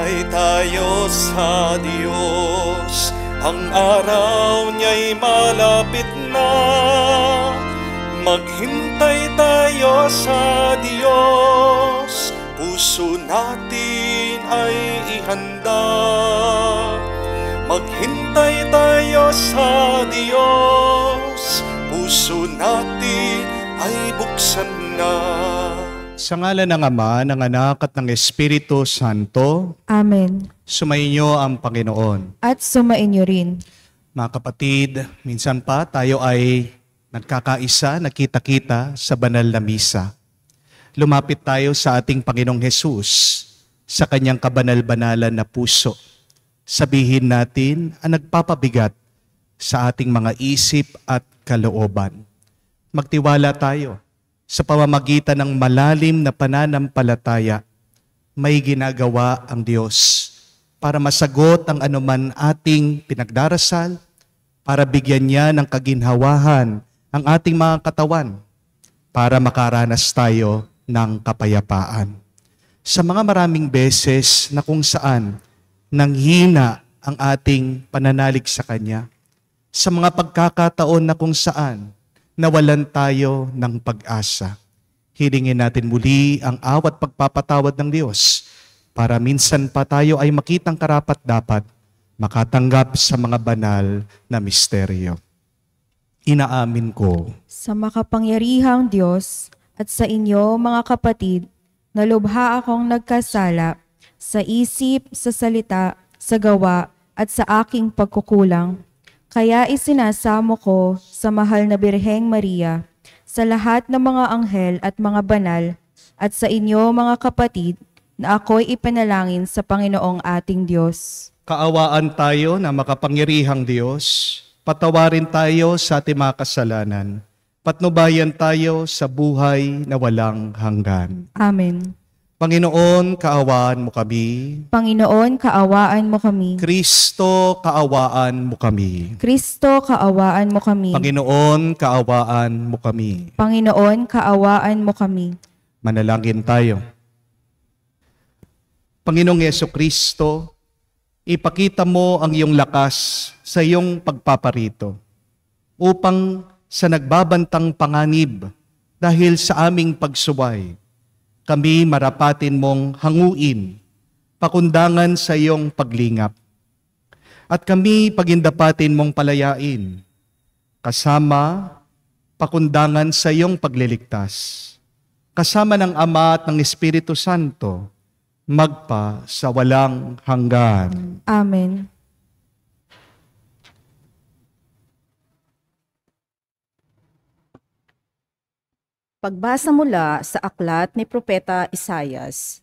Maghintay tayo sa Diyos, ang araw niya'y malapit na. Maghintay tayo sa Diyos, puso natin ay ihanda. Maghintay tayo sa Diyos, puso natin ay buksan na. Sa ngalan ng Ama, ng Anak at ng Espiritu Santo. Amen. Sumainyo ang Panginoon. At sumainyo rin. Mga kapatid, minsan pa tayo ay nagkakaisa, nakita-kita sa banal na misa. Lumapit tayo sa ating Panginoong Hesus, sa kanyang kabanal-banalan na puso. Sabihin natin ang nagpapabigat sa ating mga isip at kalooban. Magtiwala tayo. Sa pamamagitan ng malalim na pananampalataya, may ginagawa ang Diyos para masagot ang anuman ating pinagdarasal, para bigyan niya ng kaginhawahan ang ating mga katawan, para makaranas tayo ng kapayapaan. Sa mga maraming beses na kung saan nanghina ang ating pananalig sa Kanya, sa mga pagkakataon na kung saan nawalan tayo ng pag-asa. Hilingin natin muli ang awat pagpapatawad ng Diyos para minsan pa tayo ay makitang karapat-dapat makatanggap sa mga banal na misteryo. Inaamin ko Sa makapangyarihang Diyos at sa inyo mga kapatid, na lubha akong nagkasala sa isip, sa salita, sa gawa at sa aking pagkukulang. Kaya isinasamo ko sa mahal na Birheng Maria, sa lahat ng mga anghel at mga banal, at sa inyo mga kapatid, na ako'y ipanalangin sa Panginoong ating Diyos. kaawaan tayo na makapangyarihang Diyos, patawarin tayo sa ating mga kasalanan, patnubayan tayo sa buhay na walang hanggan. Amen. Panginoon, kaawaan mo kami. Panginoon, kaawaan mo kami. Kristo, kaawaan mo kami. Kristo, kaawaan mo kami. Panginoon, kaawaan mo kami. Panginoon, kaawaan mo kami. Manalangin tayo. Panginoong Jesucristo, ipakita mo ang iyong lakas sa iyong pagpaparito upang sa nagbabantang panganib dahil sa aming pagsuway, kami marapatin mong hanguin, pakundangan sa iyong paglingap. At kami pagindapatin mong palayain, kasama pakundangan sa iyong pagliligtas. Kasama ng Ama at ng Espiritu Santo, magpa sa walang hanggan. Amen. Pagbasa mula sa aklat ni Propeta Isaias.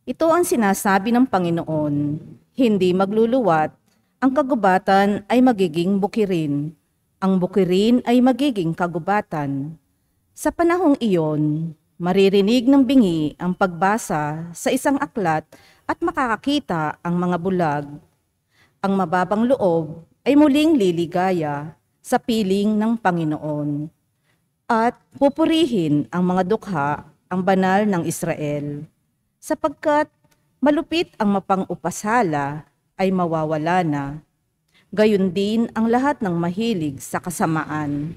Ito ang sinasabi ng Panginoon, hindi magluluwat, ang kagubatan ay magiging bukirin, ang bukirin ay magiging kagubatan. Sa panahong iyon, maririnig ng bingi ang pagbasa sa isang aklat at makakakita ang mga bulag. Ang mababang loob ay muling liligaya sa piling ng Panginoon. At pupurihin ang mga dukha ang banal ng Israel, sapagkat malupit ang mapang-upasala ay mawawala na. Gayon din ang lahat ng mahilig sa kasamaan.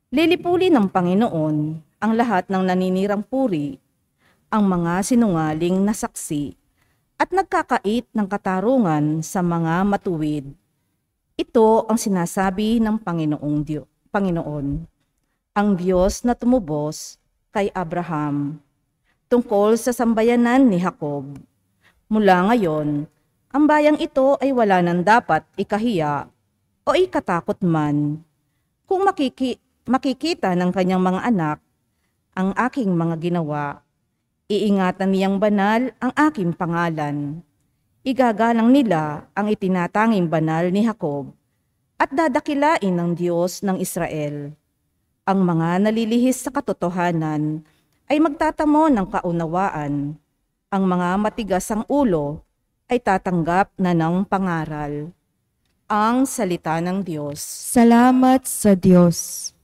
Lilipulin ng Panginoon ang lahat ng naninirang puri, ang mga sinungaling na saksi, at nagkakait ng katarungan sa mga matuwid. Ito ang sinasabi ng Panginoon, ang Diyos na tumubos kay Abraham, tungkol sa sambayanan ni Jacob. Mula ngayon, ang bayang ito ay wala nang dapat ikahiya o ikatakot man. Kung makikita ng kanyang mga anak ang aking mga ginawa, iingatan niyang banal ang aking pangalan. Igagalang nila ang itinatanging banal ni Jacob at dadakilain ng Diyos ng Israel. Ang mga nalilihis sa katotohanan ay magtatamo ng kaunawaan. Ang mga matigas ang ulo ay tatanggap na ng pangaral. Ang salita ng Diyos. Salamat sa Diyos.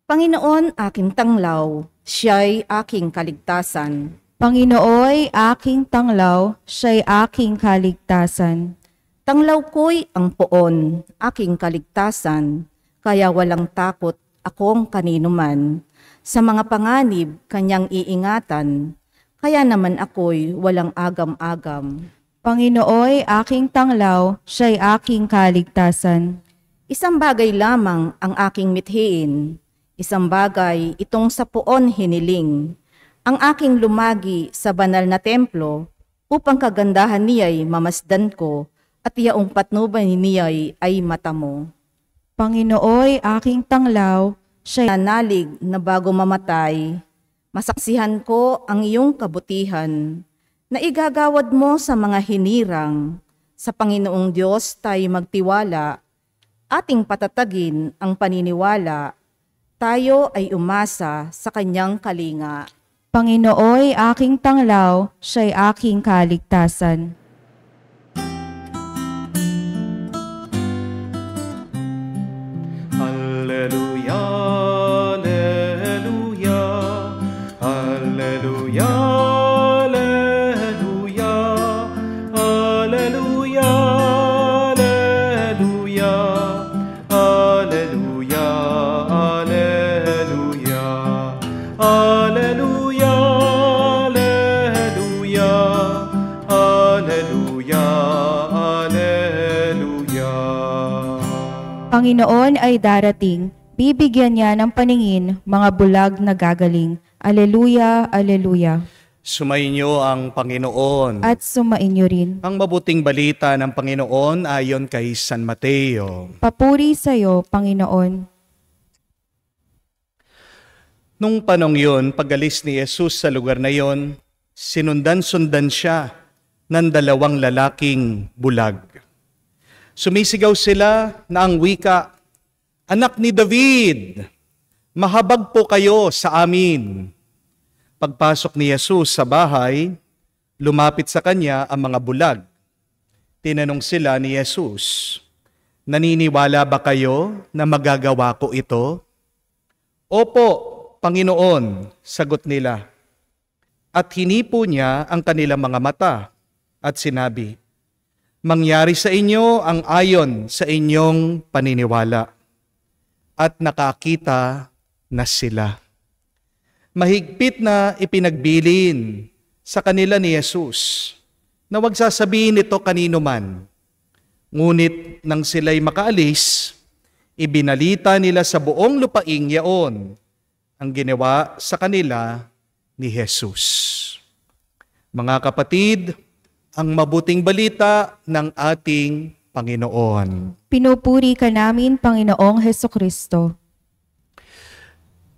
Panginoon, aking tanglaw, siya'y aking kaligtasan. Panginooy aking tanglaw, siya'y aking kaligtasan. Tanglaw ko'y ang poon, aking kaligtasan, kaya walang takot akong kanino man. Sa mga panganib, kanyang iingatan, kaya naman ako'y walang agam-agam. Panginooy aking tanglaw, siya'y aking kaligtasan. Isang bagay lamang ang aking mithiin, isang bagay itong sa poon hiniling, ang aking lumagi sa banal na templo, upang kagandahan niya'y mamasdan ko, at yaong patnuban niya'y ay mata mo. Panginooy aking tanglaw, siya'y Nanalig na bago mamatay, masaksihan ko ang iyong kabutihan, na igagawad mo sa mga hinirang. Sa Panginoong Diyos tayo magtiwala, ating patatagin ang paniniwala, tayo ay umasa sa kanyang kalinga. Panginooy aking tanglaw, siya'y aking kaligtasan. Alleluia, alleluia, alleluia, alleluia, alleluia, alleluia, alleluia, alleluia, alleluia, alleluia, alleluia, alleluia. Panginoon ay darating, bibigyan niya ng paningin mga bulag na gagaling. Aleluya, aleluya. Sumainyo ang Panginoon. At sumainyo rin. Ang mabuting balita ng Panginoon ayon kay San Mateo. Papuri sa iyo, Panginoon. Nung panong yun, pag-alis ni Jesus sa lugar na yon, sinundan-sundan siya ng dalawang lalaking bulag. Sumisigaw sila na ang wika, "Anak ni David, mahabag po kayo sa amin." Pagpasok ni Jesus sa bahay, lumapit sa kanya ang mga bulag. Tinanong sila ni Jesus, "Naniniwala ba kayo na magagawa ko ito?" "Opo, Panginoon," sagot nila. At hinipo niya ang kanilang mga mata at sinabi, "Mangyari sa inyo ang ayon sa inyong paniniwala." At nakakita na sila. Mahigpit na ipinagbilin sa kanila ni Jesus na wag sasabihin ito kanino man. Ngunit nang sila'y makaalis, ibinalita nila sa buong lupaing yaon ang ginawa sa kanila ni Jesus. Mga kapatid, ang mabuting balita ng ating Panginoon. Pinupuri ka namin, Panginoong Hesukristo.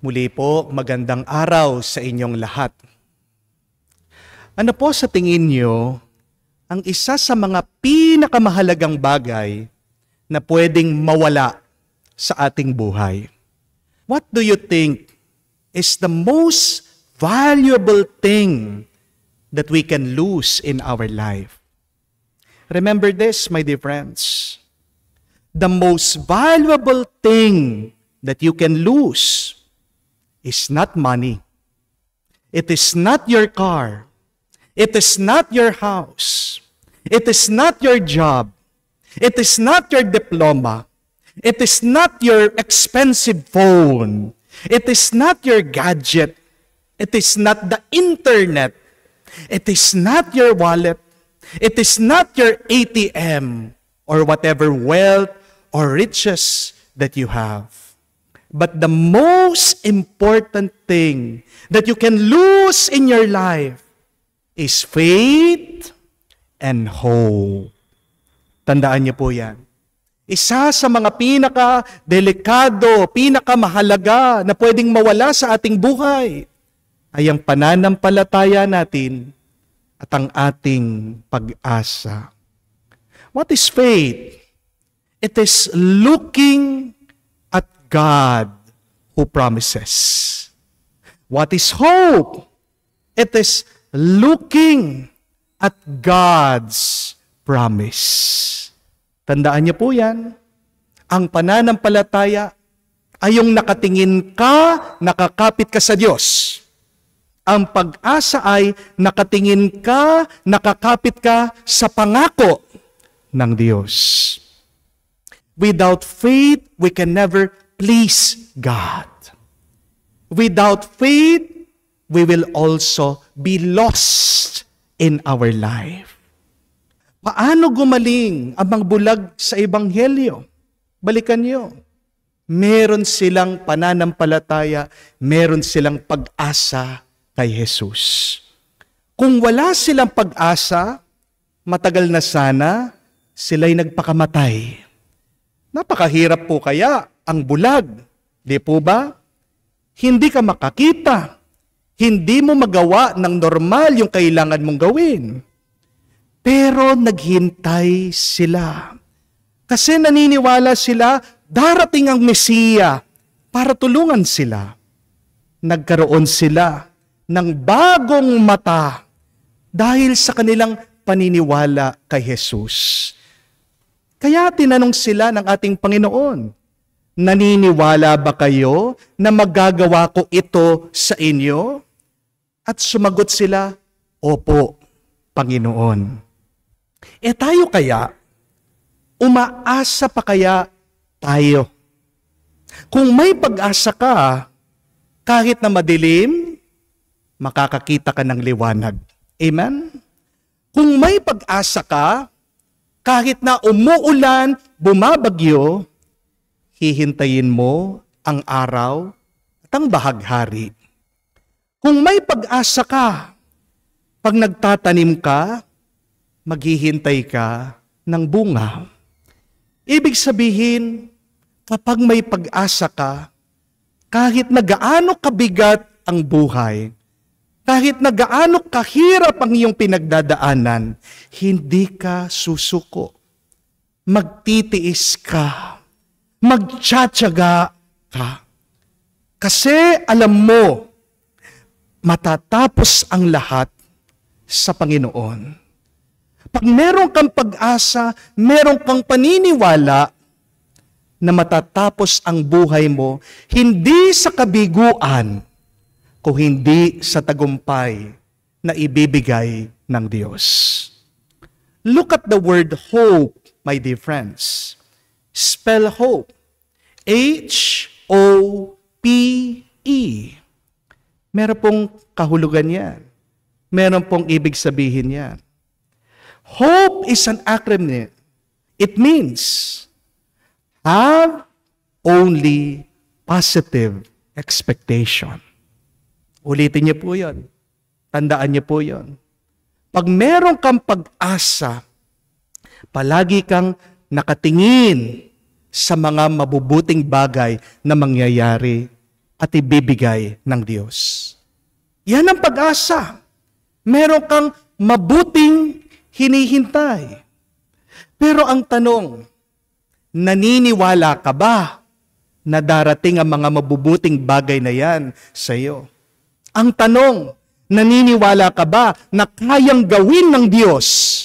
Muli po, magandang araw sa inyong lahat. Ano po sa tingin niyo ang isa sa mga pinakamahalagang bagay na pwedeng mawala sa ating buhay? What do you think is the most valuable thing that we can lose in our life? Remember this, my dear friends. The most valuable thing that you can lose is not money. It is not your car. It is not your house. It is not your job. It is not your diploma. It is not your expensive phone. It is not your gadget. It is not the internet. It is not your wallet. It is not your ATM or whatever wealth or riches that you have. But the most important thing that you can lose in your life is faith and hope. Tandaan niyo po yan. Isa sa mga pinaka-delikado, pinaka-mahalaga na pwedeng mawala sa ating buhay ay ang pananampalataya natin at ang ating pag-asa. What is faith? It is looking at God who promises. What is hope? It is looking at God's promise. Tandaan niyo po yan. Ang pananampalataya ay yung nakatingin ka, nakakapit ka sa Diyos. Ang pag-asa ay nakatingin ka, nakakapit ka sa pangako ng Diyos. Without faith, we can never please God. Without faith, we will also be lost in our life. Paano gumaling ang mga bulag sa Ebanghelyo? Balikan niyo. Meron silang pananampalataya, meron silang pag-asa kay Jesus. Kung wala silang pag-asa, matagal na sana sila'y nagpakamatay. Napakahirap po kaya ang bulag, di po ba? Hindi ka makakita. Hindi mo magawa ng normal yung kailangan mong gawin. Pero naghintay sila. Kasi naniniwala sila, darating ang Mesiya para tulungan sila. Nagkaroon sila ng bagong mata dahil sa kanilang paniniwala kay Jesus. Kaya tinanong sila ng ating Panginoon, naniniwala ba kayo na magagawa ko ito sa inyo? At sumagot sila, opo, Panginoon. Tayo kaya, umaasa pa kaya tayo? Kung may pag-asa ka, kahit na madilim, makakakita ka ng liwanag. Amen? Kung may pag-asa ka, kahit na umuulan, bumabagyo, hihintayin mo ang araw at ang bahaghari. Kung may pag-asa ka, pag nagtatanim ka, maghihintay ka ng bunga. Ibig sabihin, kapag may pag-asa ka, kahit na gaano kabigat ang buhay, kahit na gaano kahirap ang iyong pinagdadaanan, hindi ka susuko. Magtitiis ka. Magtsatsaga ka. Kasi alam mo, matatapos ang lahat sa Panginoon. Pag meron kang pag-asa, meron kang paniniwala na matatapos ang buhay mo, hindi sa kabiguan, kung hindi sa tagumpay na ibibigay ng Diyos. Look at the word hope, my dear friends. Spell hope. H-O-P-E. Meron pong kahulugan yan. Meron pong ibig sabihin yan. Hope is an acronym. It means have only positive expectation. Ulitin niyo po yun. Tandaan niyo po yun. Pag meron kang pag-asa, palagi kang nakatingin sa mga mabubuting bagay na mangyayari at ibibigay ng Diyos. Yan ang pag-asa. Meron kang mabuting hinihintay. Pero ang tanong, naniniwala ka ba na darating ang mga mabubuting bagay na yan sa iyo? Ang tanong, naniniwala ka ba na kayang gawin ng Diyos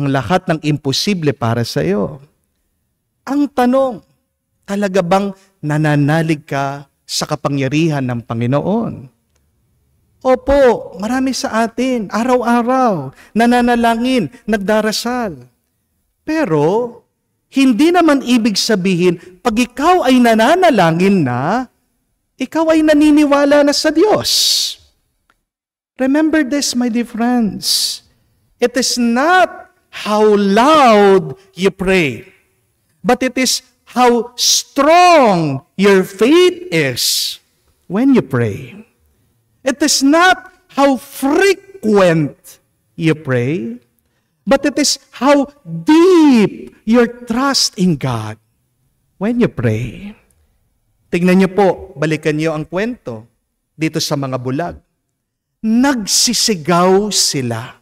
ang lahat ng imposible para sa iyo? Ang tanong, talaga bang nananalig ka sa kapangyarihan ng Panginoon? Opo, marami sa atin, araw-araw, nananalangin, nagdarasal. Pero, hindi naman ibig sabihin, pag ikaw ay nananalangin na, ikaw ay naniniwala na sa Diyos. Remember this, my dear friends. It is not how loud you pray, but it is how strong your faith is when you pray. It is not how frequent you pray, but it is how deep your trust in God when you pray. Tingnan niyo po, balikan niyo ang kwento dito sa mga bulag. Nagsisigaw sila.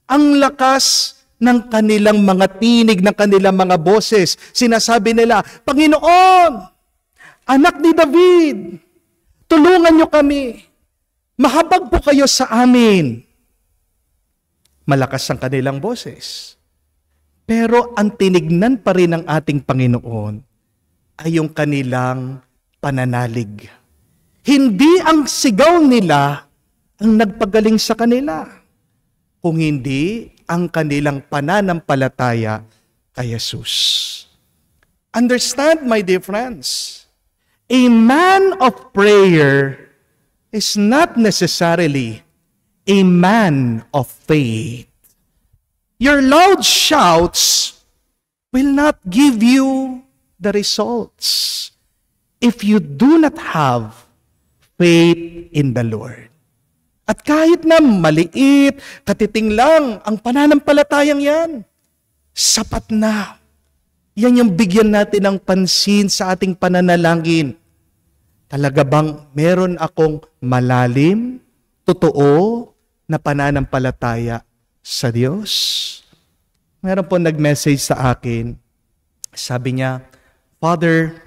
Ang lakas ng kanilang mga tinig, ng kanilang mga boses. Sinasabi nila, Panginoon, anak ni David, tulungan niyo kami. Mahabag po kayo sa amin. Malakas ang kanilang boses. Pero ang tinignan pa rin ng ating Panginoon ay yung kanilang pananalig. Hindi ang sigaw nila ang nagpagaling sa kanila, kung hindi ang kanilang pananampalataya kay Jesus. Understand, my dear friends, a man of prayer is not necessarily a man of faith. Your loud shouts will not give you the results if you do not have faith in the Lord. At kahit na maliit, katiting lang ang pananampalatayang yan, sapat na. Yan yung bigyan natin ng pansin sa ating pananalangin. Talaga bang meron akong malalim, totoo na pananampalataya sa Diyos? Meron po nag-message sa akin. Sabi niya, Father,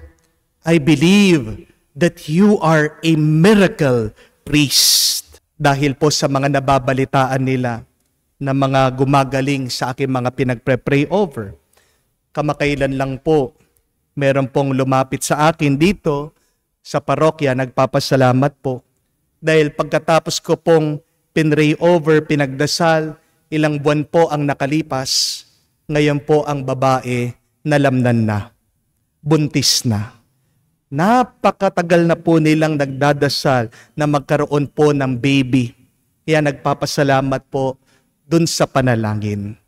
I believe that you are a miracle priest. Dahil po sa mga nababalitaan nila na mga gumagaling sa aking mga pinagpre-pray over. Kamakailan lang po, meron pong lumapit sa akin dito sa parokya, nagpapasalamat po. Dahil pagkatapos ko pong pinray over, pinagdasal, ilang buwan po ang nakalipas, ngayon po ang babae nalamnan na, buntis na. Napakatagal na po nilang nagdadasal na magkaroon po ng baby. Kaya nagpapasalamat po dun sa panalangin.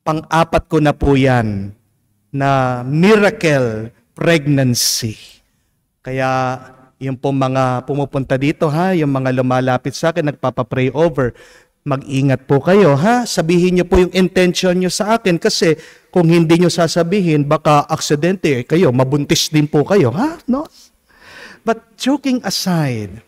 Pang-apat ko na po yan na miracle pregnancy. Kaya yung po mga pumupunta dito, yung mga lumalapit sa akin, nagpapapray over, mag-ingat po kayo, sabihin niyo po yung intention niyo sa akin kasi kung hindi niyo sasabihin, baka aksidente kayo, mabuntis din po kayo, no? But joking aside,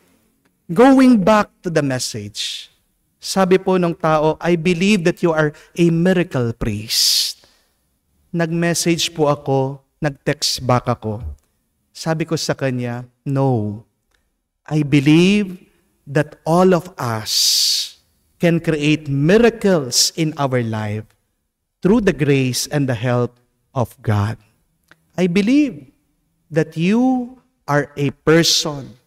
going back to the message, sabi po ng tao, I believe that you are a miracle priest. Nag-message po ako, nag-text back ako. Sabi ko sa kanya, no, I believe that all of us can create miracles in our life through the grace and the help of God. I believe that you are a person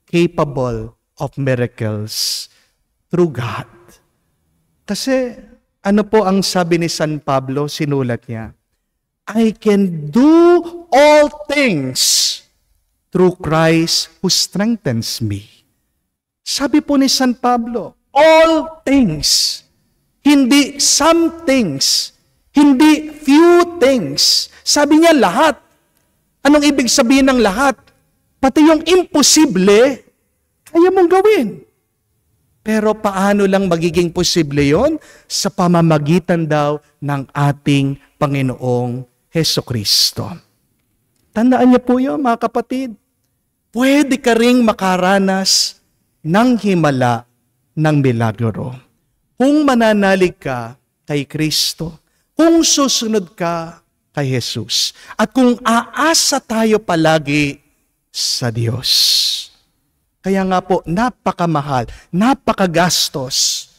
capable of miracles through God. Kasi ano po ang sabi ni San Pablo, sinulat niya, I can do all things through Christ who strengthens me. Sabi po ni San Pablo, all things, hindi some things, hindi few things. Sabi niya lahat. Anong ibig sabihin ng lahat? Pati yung imposible, kaya mong gawin. Pero paano lang magiging posible yon? Sa pamamagitan daw ng ating Panginoong Hesukristo. Tandaan niyo po yun, mga kapatid. Pwede ka ring makaranas ng himala ng milagro. Kung mananalig ka kay Kristo, kung susunod ka kay Jesus, at kung aasa tayo palagi sa Diyos. Kaya nga po, napakamahal, napakagastos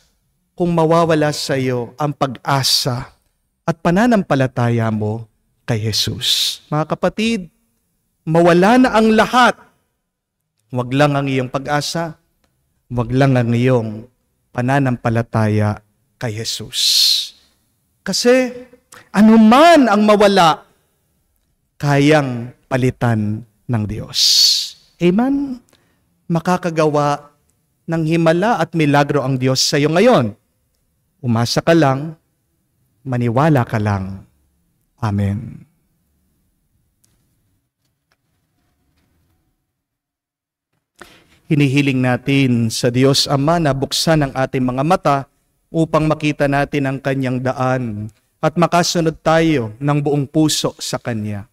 kung mawawala sa iyo ang pag-asa at pananampalataya mo kay Jesus. Mga kapatid, mawala na ang lahat. Huwag lang ang iyong pag-asa, huwag lang ang iyong pananampalataya kay Jesus. Kasi anuman ang mawala, kayang palitan ng Diyos. Amen? Makakagawa ng himala at milagro ang Diyos sa iyo ngayon. Umasa ka lang, maniwala ka lang. Amen. Hinihiling natin sa Diyos Ama na buksan ang ating mga mata upang makita natin ang Kanyang daan at makasunod tayo ng buong puso sa Kanya.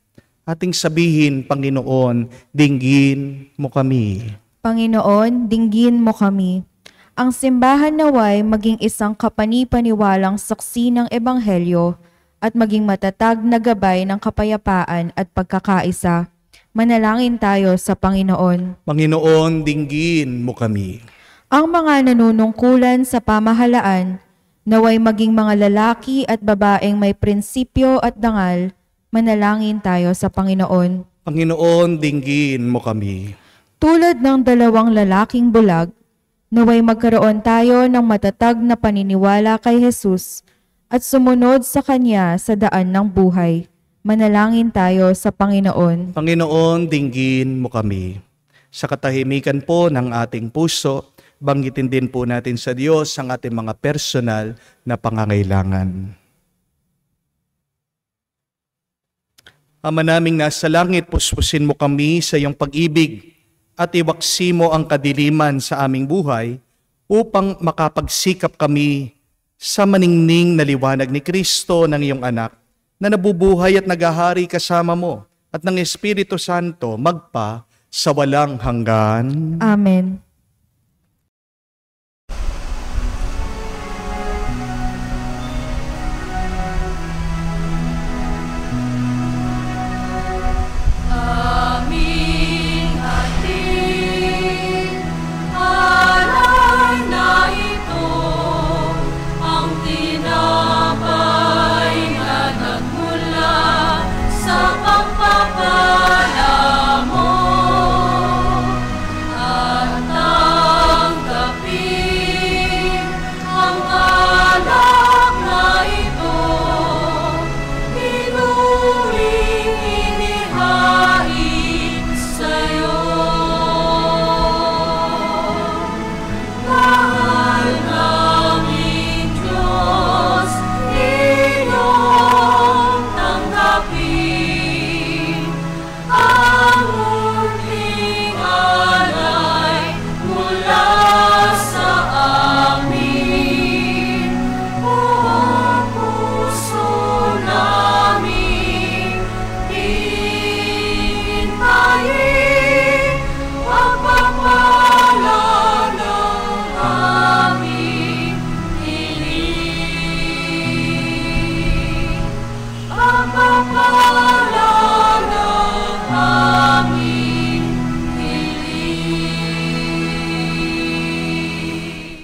Ating sabihin, Panginoon, dinggin mo kami. Panginoon, dinggin mo kami. Ang simbahan naway maging isang kapani-paniwalang saksi ng Ebanghelyo at maging matatag na gabay ng kapayapaan at pagkakaisa. Manalangin tayo sa Panginoon. Panginoon, dinggin mo kami. Ang mga nanunungkulan sa pamahalaan, naway maging mga lalaki at babaeng may prinsipyo at dangal, manalangin tayo sa Panginoon. Panginoon, dinggin mo kami. Tulad ng dalawang lalaking bulag, Naway magkaroon tayo ng matatag na paniniwala kay Jesus at sumunod sa Kanya sa daan ng buhay. Manalangin tayo sa Panginoon. Panginoon, dinggin mo kami. Sa katahimikan po ng ating puso, banggitin din po natin sa Diyos ang ating mga personal na pangangailangan. Ama naming nasa langit, puspusin mo kami sa iyong pag-ibig at iwaksi mo ang kadiliman sa aming buhay upang makapagsikap kami sa maningning na liwanag ni Kristo ng iyong anak na nabubuhay at nagahari kasama mo at ng Espiritu Santo magpa sa walang hanggan. Amen.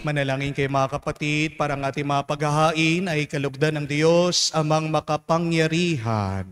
Manalangin kayo mga kapatid, para ang ating mga paghahain ay kalugdan ng Diyos, amang makapangyarihan.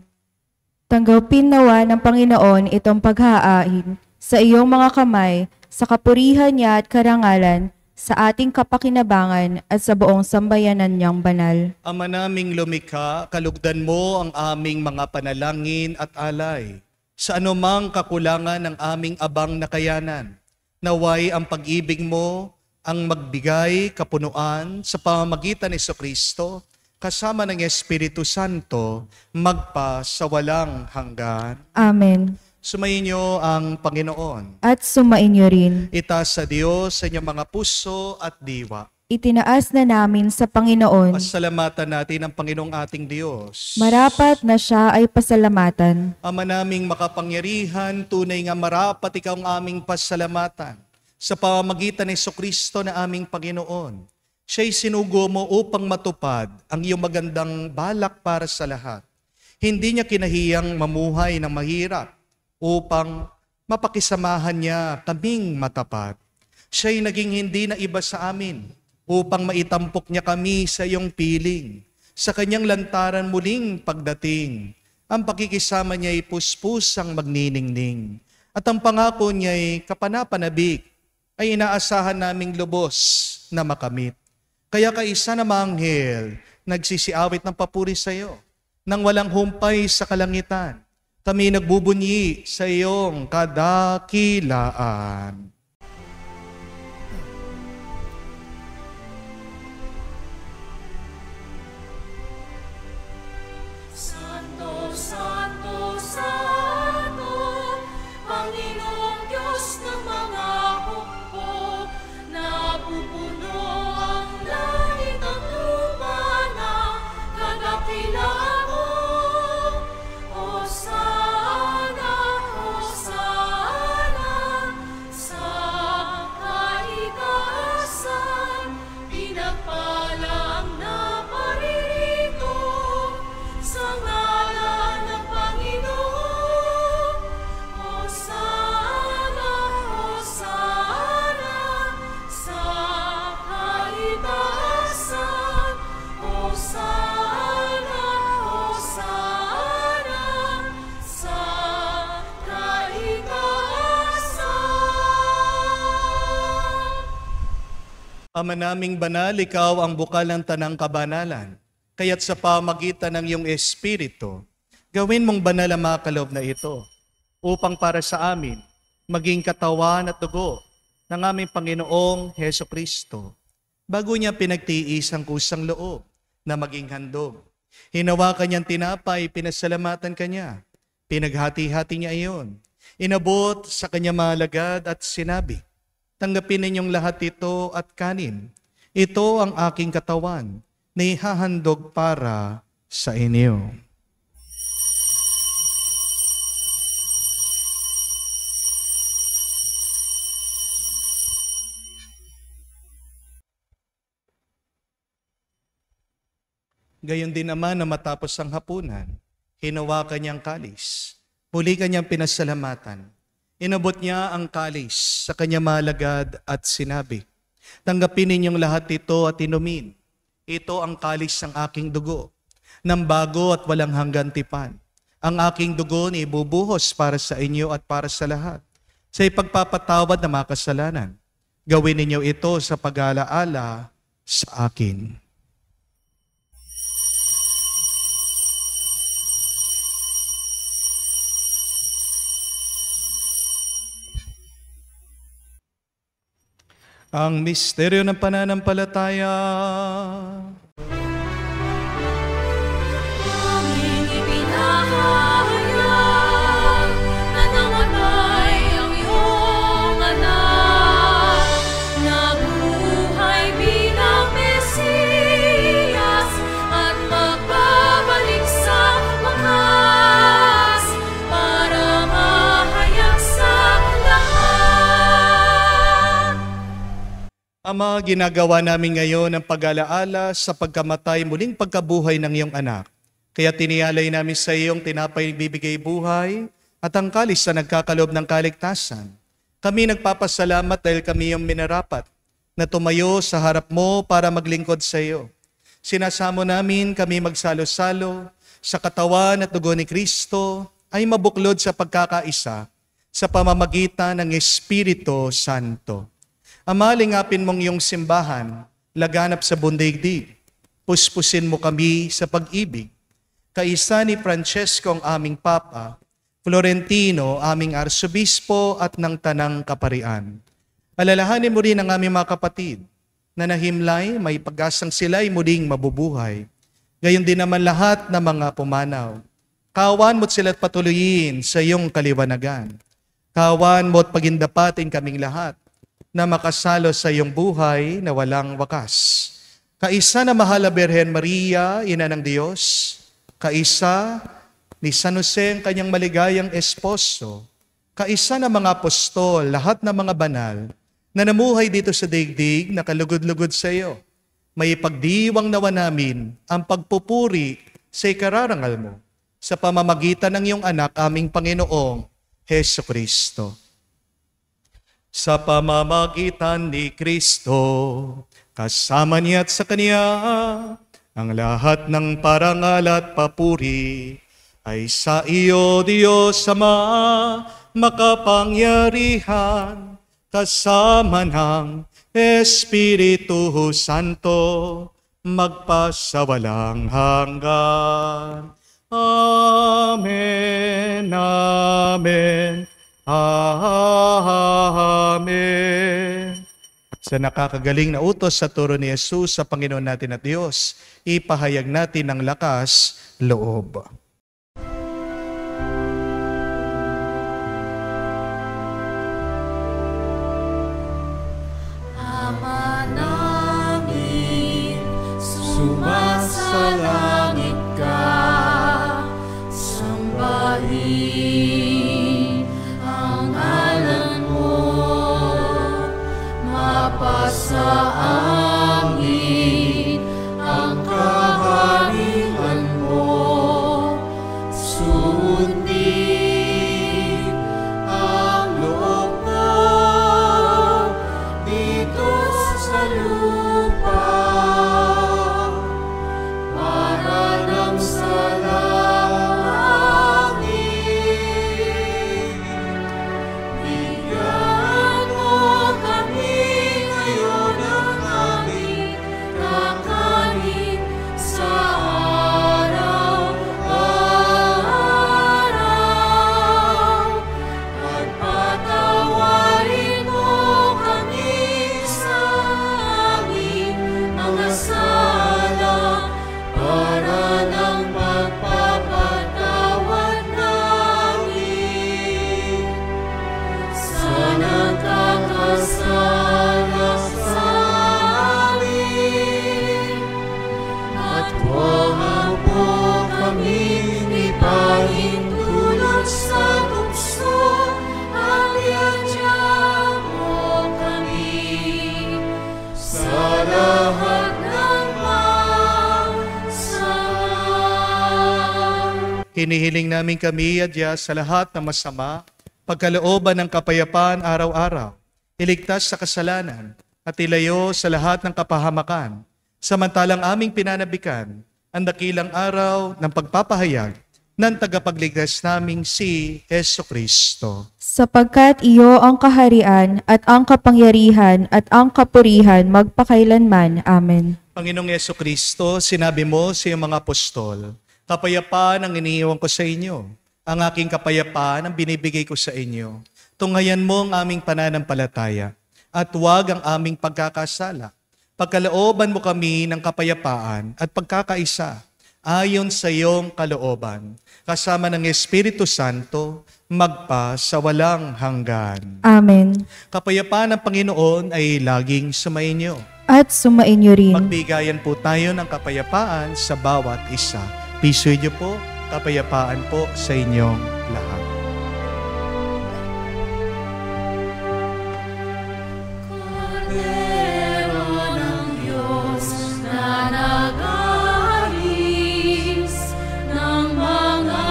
Tanggapin nawa ng Panginoon itong paghahain sa iyong mga kamay, sa kapurihan niya at karangalan, sa ating kapakinabangan at sa buong sambayanan niyang banal. Ama naming lumikha, kalugdan mo ang aming mga panalangin at alay. Sa anumang kakulangan ng aming abang na kayanan, naway ang pag-ibig mo ang magbigay kapunuan sa pamamagitan ni Jesucristo, kasama ng Espiritu Santo, magpa sa walang hanggan. Amen. Sumayin niyo ang Panginoon. At sumain niyo rin. Itaas sa Diyos sa inyong mga puso at diwa. Itinaas na namin sa Panginoon. Pasalamatan natin ang Panginoong ating Diyos. Marapat na siya ay pasalamatan. Ama naming makapangyarihan, tunay nga marapat ikaw ang aming pasalamatan sa pamamagitan ni Jesucristo na aming Panginoon. Siya'y sinugo mo upang matupad ang iyong magandang balak para sa lahat. Hindi niya kinahiyang mamuhay ng mahirap upang mapakisamahan niya kaming matapat. Siya'y naging hindi na iba sa amin upang maitampok niya kami sa iyong piling. Sa kanyang lantaran muling pagdating, ang pakikisama niya'y puspusang magniningning. At ang pangako niya'y kapanapanabik ay inaasahan naming lubos na makamit. Kaya kaisa na manghel, nagsisiawit ng papuri sa iyo, nang walang humpay sa kalangitan. Kami nagbubunyi sa iyong kadakilaan. Santo, Santo, Santo, Panginoong Diyos ng mga hukbo, napupuno ang langit at lupa ng kadakilaan mo. Hosana, Hosana, sa Ama naming banal, ikaw ang bukal ng tanang kabanalan. Kaya't sa pamagitan ng iyong Espiritu, gawin mong banal ang mga kaloob na ito upang para sa amin maging katawan at dugo ng aming Panginoong Heso Kristo. Bago niya pinagtiis ang kusang loob na maging handog. Hinawakan niyang tinapay, pinasalamatan kanya. Pinaghati-hati niya iyon. Inabot sa kanya malagad at sinabi, tanggapin ninyong lahat ito at kanin. Ito ang aking katawan na ihahandog para sa inyo. Gayon din naman na matapos ang hapunan, hinawakan niyang kalis. Muli kanyang pinasalamatan. Inabot niya ang kalis sa kanya malagad at sinabi, tanggapin ninyong lahat ito at inumin. Ito ang kalis ng aking dugo, ng bago at walang hanggan tipan. Ang aking dugo ni ibubuhos para sa inyo at para sa lahat, sa ipagpapatawad ng mga kasalanan. Gawin ninyo ito sa pag-alaala sa akin. Ang misteryo ng pananampalataya. Aming ipinahayag na namatay ang iyong anak, nabuhay bilang Mesiyas at magbabalik sa wakas para mahayag sa lahat. Ama, ginagawa namin ngayon ang pag-alaala sa pagkamatay muling pagkabuhay ng iyong anak. Kaya tiniyalay namin sa iyong tinapay bibigay buhay at ang kalis na nagkakaloob ng kaligtasan. Kami nagpapasalamat dahil kami iyong minarapat na tumayo sa harap mo para maglingkod sa iyo. Sinasamo namin kami magsalo-salo sa katawan at dugo ni Kristo ay mabuklod sa pagkakaisa sa pamamagitan ng Espiritu Santo. Ama, lingapin mong iyong simbahan, laganap sa bundaigdig. Puspusin mo kami sa pag-ibig. Kaisa ni Francesco ang aming Papa, Florentino aming Arsobispo at ng Tanang Kaparian. Alalahanin mo rin ang aming mga kapatid na nahimlay, may pag-asang sila'y muling mabubuhay. Gayon din naman lahat ng mga pumanaw. Kawan mo't sila't patuloyin sa iyong kaliwanagan. Kawan mo't pagindapatin kaming lahat na makasalo sa iyong buhay na walang wakas. Kaisa na mahal na Birhen Maria, Ina ng Diyos, kaisa ni San Jose ang kanyang maligayang esposo, kaisa na mga apostol, lahat ng mga banal, na namuhay dito sa daigdig na kalugod-lugod sa iyo. May pagdiwang nawa namin ang pagpupuri sa ikararangal mo sa pamamagitan ng iyong anak, aming Panginoong Heso Kristo. Sa pamamagitan ni Kristo, kasama niya at sa Kanya, ang lahat ng parangal at papuri ay sa iyo, Diyos Ama, makapangyarihan, kasama ng Espiritu Santo, magpasawalang hanggan. Amen, amen. Amen. Sa nakakagaling na utos sa turo ni Jesus sa Panginoon natin at Diyos, ipahayag natin ang lakas loob. Ama namin, sumasalangit ka, sambahin ang ngalan mo, mapasa amin ang kaharian mo, hinihiling namin kami, Adya, sa lahat ng masama, pagkalooban ng kapayapaan araw-araw, iligtas sa kasalanan, at ilayo sa lahat ng kapahamakan, samantalang aming pinanabikan ang dakilang araw ng pagpapahayag ng tagapagligtas naming si Jesucristo. Sapagkat iyo ang kaharian at ang kapangyarihan at ang kapurihan magpakailanman. Amen. Panginoong Jesucristo, sinabi mo sa iyong mga apostol, kapayapaan ang iniiwan ko sa inyo. Ang aking kapayapaan ang binibigay ko sa inyo. Tunghayan mo ang aming pananampalataya at huwag ang aming pagkakasala. Pagkalooban mo kami ng kapayapaan at pagkakaisa ayon sa iyong kalooban, kasama ng Espiritu Santo, magpa sa walang hanggan. Amen. Kapayapaan ng Panginoon ay laging sumainyo. At sumainyo rin. Magbigayan po tayo ng kapayapaan sa bawat isa. Pisuy niyo po, kapayapaan po sa inyong lahat. Kordero ng Diyos na nag-aalis ng mga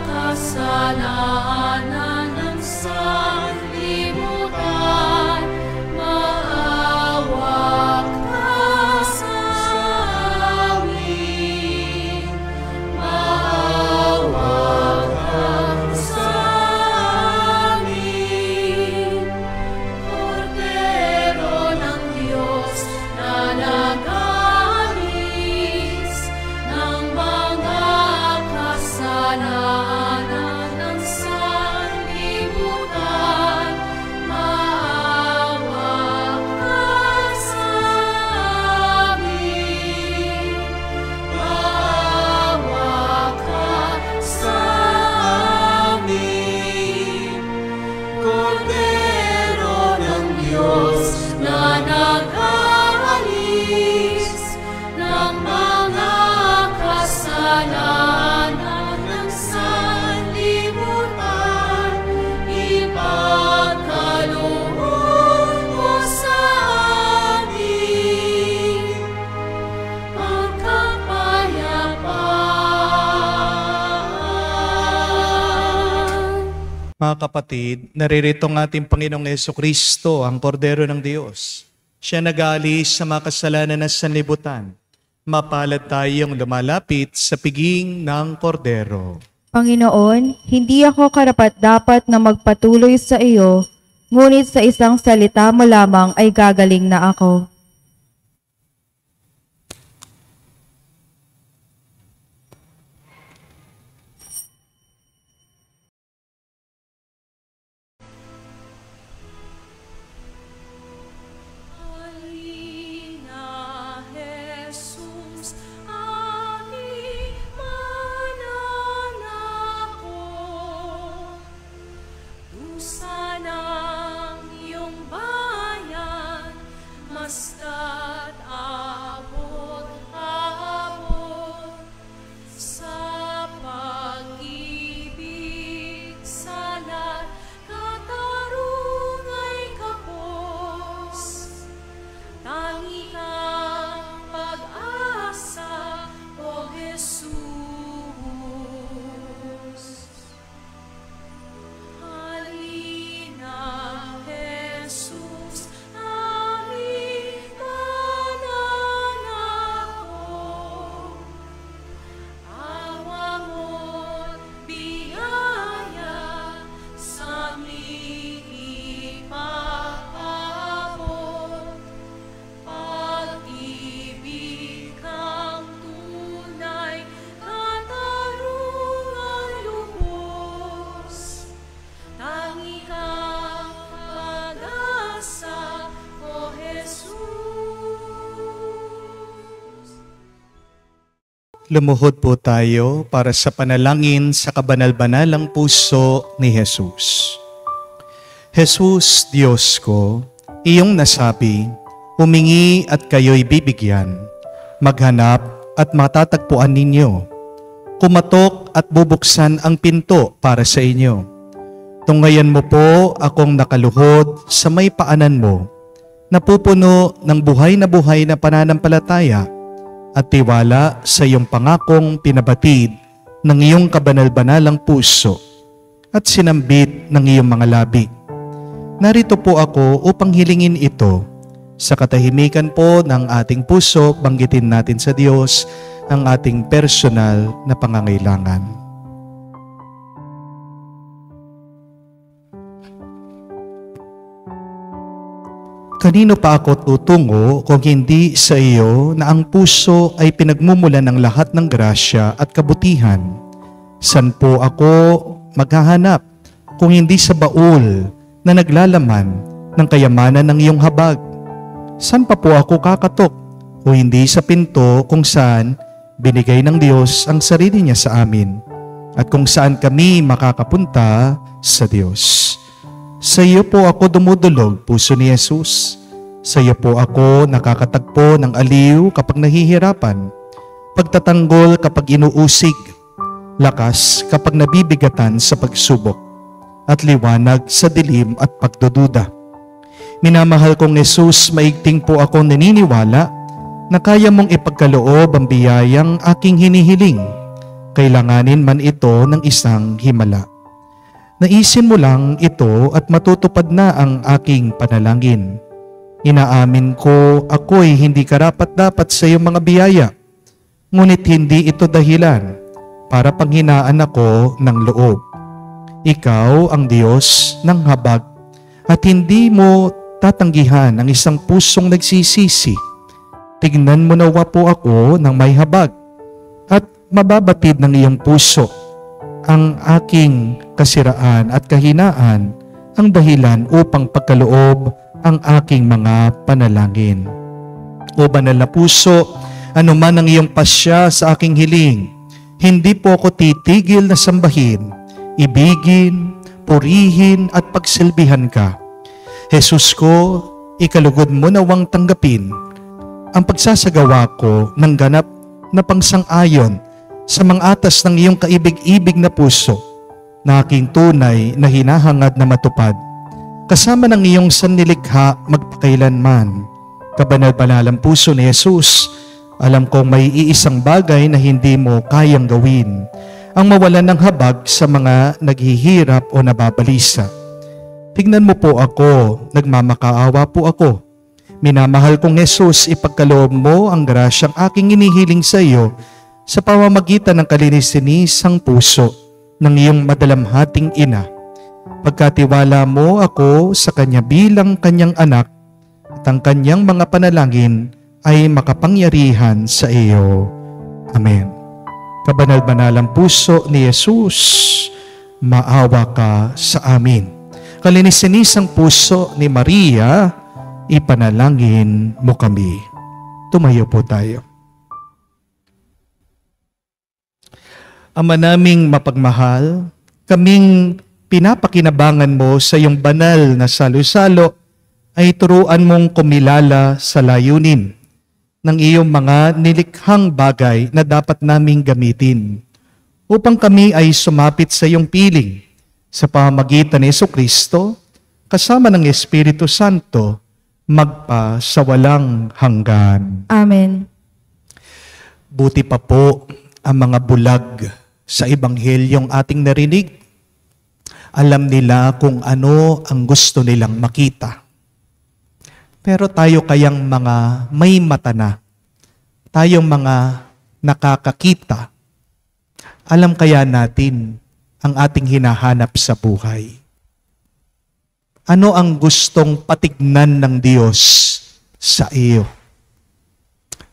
kasalanan ng sanlibutan, maawa ka sa amin. Maawa ka sa amin. Kordero ng Diyos na nag-aalis ng mga kasalanan ng sanlibutan, maawa ka sa amin. Maawa ka sa amin. Kordero ng Diyos na nag-aalis ng mga kasalanan ng sanlibutan, ipagkaloob mo sa amin ang kapayapaan. Mga kapatid, naririto ang ating Panginoong Jesucristo, ang Kordero ng Diyos. Siya nag-aalis sa mga kasalanan ng sanlibutan. Mapalad tayong lumalapit sa piging ng Kordero. Panginoon, hindi ako karapat-dapat na magpatuloy sa iyo, ngunit sa isang salita mo lamang ay gagaling na ako. Halina, Jesus, aming mananako. Dusa ng iyong bayan, masta't abot-abot sa pag-ibig salat, katarungay kapos. Tangi kang pag-asa, O Jesus. Halina, Jesus, aming mananako. Awa mo't biyaya sa aming ipaabot. Pag-ibig kang tunay, katarungan lubos. Tangi kang pag-asa, O Jesus. Lumuhod po tayo para sa panalangin sa kabanal-banalang puso ni Jesus. Jesus, Diyos ko, iyong nasabi, humingi at kayo'y bibigyan, maghanap at matatagpuan ninyo, kumatok at bubuksan ang pinto para sa inyo. Tunghayan mo po akong nakaluhod sa may paanan mo, napupuno ng buhay na pananampalataya at tiwala sa iyong pangakong pinabatid ng iyong kabanal-banalang puso at sinambit ng iyong mga labi. Narito po ako upang hilingin ito. Sa katahimikan po ng ating puso, banggitin natin sa Diyos ang ating personal na pangangailangan. Kanino pa ako tutungo kung hindi sa iyo na ang puso ay pinagmumulan ng lahat ng grasya at kabutihan? San po ako maghahanap kung hindi sa baul na naglalaman ng kayamanan ng iyong habag? San pa po ako kakatok kung hindi sa pinto kung saan binigay ng Diyos ang sarili niya sa amin at kung saan kami makakapunta sa Diyos? Sa iyo po ako dumudulog, puso ni Jesus. Sa iyo po ako nakakatagpo ng aliw kapag nahihirapan, pagtatanggol kapag inuusig, lakas kapag nabibigatan sa pagsubok, at liwanag sa dilim at pagdududa. Minamahal kong Jesus, maigting po ako naniniwala na kaya mong ipagkaloob ang biyayang aking hinihiling, kailanganin man ito ng isang himala. Naisin mo lang ito at matutupad na ang aking panalangin. Inaamin ko ako'y hindi karapat-dapat sa iyong mga biyaya, ngunit hindi ito dahilan para panghinaan ako ng loob. Ikaw ang Diyos ng habag at hindi mo tatanggihan ang isang pusong nagsisisi. Tignan mo nawa po ako ng may habag at mababatid ng iyong puso ang aking kasiraan at kahinaan ang dahilan upang pagkaloob ang aking mga panalangin. O banal na puso, anuman ang iyong pasya sa aking hiling, hindi po ako titigil na sambahin, ibigin, purihin at pagsilbihan ka. Jesus ko, ikalugod mo nawang tanggapin ang pagsasagawa ko ng ganap na pangsang-ayon sa mga atas ng iyong kaibig-ibig na puso na aking tunay na hinahangad na matupad. Kasama ng iyong sannilikha magpakailanman. Kabanal-banalang puso ni Jesus, alam kong may iisang bagay na hindi mo kayang gawin, ang mawalan ng habag sa mga naghihirap o nababalisa. Tignan mo po ako, nagmamakaawa po ako. Minamahal kong Jesus, ipagkaloob mo ang grasyang aking inihiling sa iyo sa pamamagitan ng kalinis-linisang puso ng iyong madalamhating ina. Pagkatiwala mo ako sa kanya bilang kanyang anak at ang kanyang mga panalangin ay makapangyarihan sa iyo. Amen. Kabanal-banalang puso ni Jesus, maawa ka sa amin. Kalinis-linisang puso ni Maria, ipanalangin mo kami. Tumayo po tayo. Ama naming mapagmahal, kaming pinapakinabangan mo sa iyong banal na salo-salo ay turuan mong kumilala sa layunin ng iyong mga nilikhang bagay na dapat naming gamitin upang kami ay sumapit sa iyong piling sa pamamagitan ni Jesucristo kasama ng Espiritu Santo magpa sa walang hanggan. Amen. Buti pa po ang mga bulag sa Ebanghelyong ating narinig. Alam nila kung ano ang gusto nilang makita. Pero tayo kayang mga may mata na, tayong mga nakakakita, alam kaya natin ang ating hinahanap sa buhay? Ano ang gustong patignan ng Diyos sa iyo?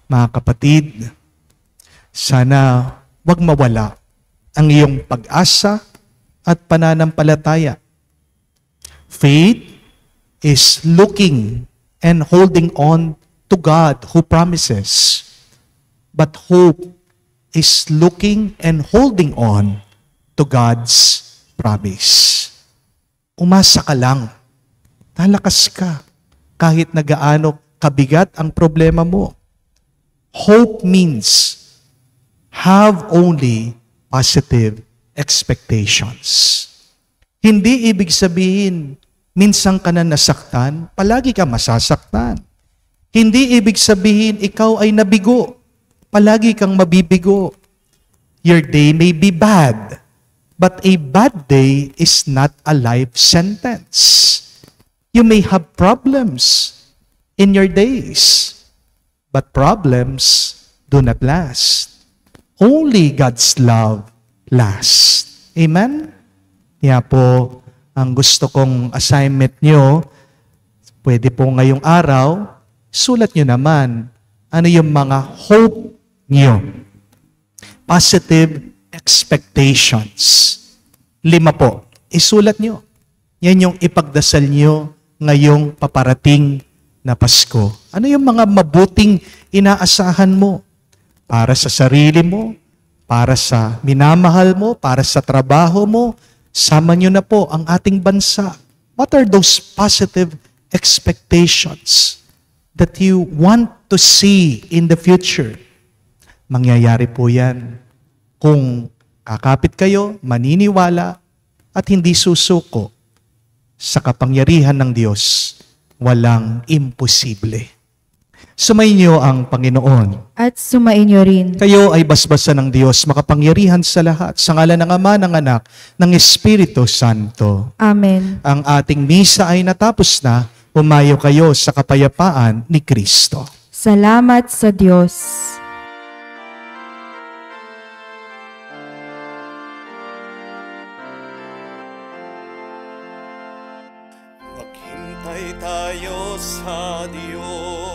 Mga kapatid, sana wag mawala ang iyong pag-asa at pananampalataya. Faith is looking and holding on to God who promises. But hope is looking and holding on to God's promise. Umasa ka lang. Lalakas ka kahit na gaano kabigat ang problema mo. Hope means have only positive expectations. Hindi ibig sabihin, minsan ka na nasaktan, palagi ka masasaktan. Hindi ibig sabihin, ikaw ay nabigo, palagi kang mabibigo. Your day may be bad, but a bad day is not a life sentence. You may have problems in your days, but problems do not last. Only God's love lasts. Amen? Kaya po, ang gusto kong assignment nyo, pwede po ngayong araw, sulat nyo naman ano yung mga hope nyo. Positive expectations. 5 po, isulat nyo. Yan yung ipagdasal nyo ngayong paparating na Pasko. Ano yung mga mabuting inaasahan mo para sa sarili mo, para sa minamahal mo, para sa trabaho mo? Sama nyo na po ang ating bansa. What are those positive expectations that you want to see in the future? Mangyayari po yan kung kakapit kayo, maniniwala, at hindi susuko sa kapangyarihan ng Diyos. Walang imposible. Sumainyo ang Panginoon. At sumainyo rin. Kayo ay basbasan ng Diyos, makapangyarihan sa lahat, sa ngalan ng Ama, ng Anak, ng Espiritu Santo. Amen. Ang ating misa ay natapos na. Humayo kayo sa kapayapaan ni Kristo. Salamat sa Diyos. Maghintay tayo sa Diyos.